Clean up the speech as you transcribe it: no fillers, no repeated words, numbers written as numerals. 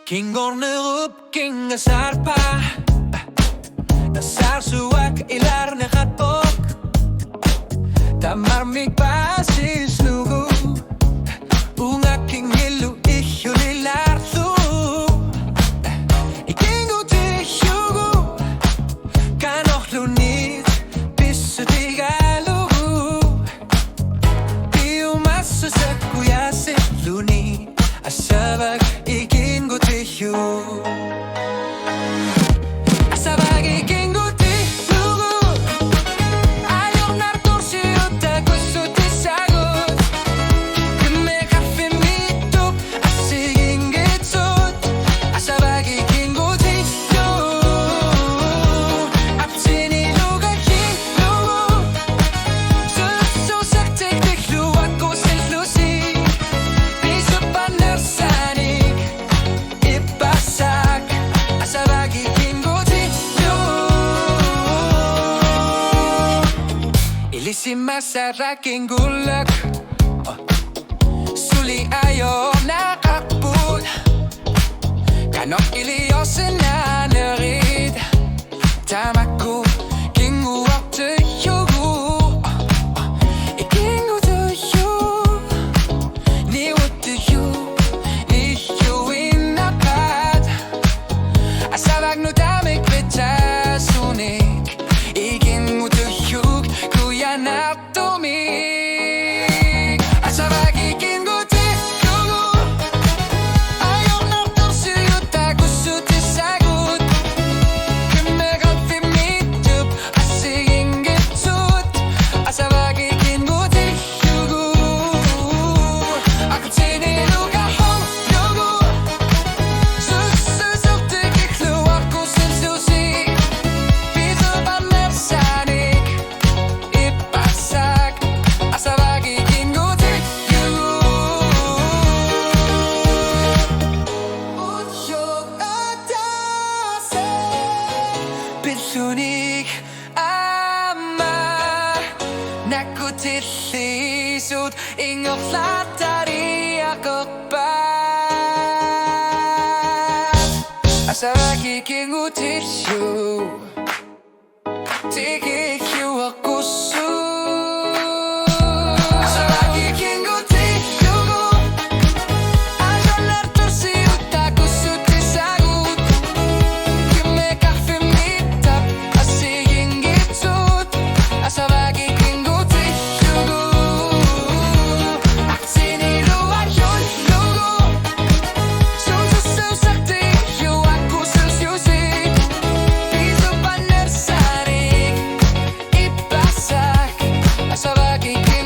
긴 kornel king sarpa Dasar suak ilar na katok Tamarmig pasis lugu Ang aking ilu ihyo nilarto Ikingo te hyugo Kanok lunit Piso tigalugu Iyo masasak kuya si luni Asabag ikingo te hyugo Asabag ikingo te hyugo Ayaw nartorsi uta gusto te sagot Kime kafe mito asiging gitsot Asabag ikingo te hyugo Apsini luga hilugo Susak te tiklu ako sillusi Piso panersanik ipasak Asabag ikingo te Ilisi masaraking gulak Suli ayaw nakakbul Kanok iliyosin na narid Tamaku kinguwak te yugu Ikingo te yugu Niwot te yugu Niyo inapat Asabag no damig petasunik Ikingo te yugu Kuya na tumig Asabag ikingo te yugu Ayaw na torsi yuta gusto te sagot Kime kafe mitup asiging gitsot Asabag ikingo te yugu Ako tiniluga hong yugu Susuk te kiklu ako sinsusi Piso panersanik ipasak Asabag ikingo te yugu Utyog atase Pilsunik ama Nakutillisut ingok latari akok pa Asabag ikingo te yugu Tiki kiwa kusu Asabag ikingo te yugu Ayaw nartorsi uta gusto te sagot Kime kafe mitap asiging gitsot Asabag ikingo te yugu Aksinilu ayaw lugu Susak te yu ako silsyusi Piso panersanik ipasak Asabag ikingo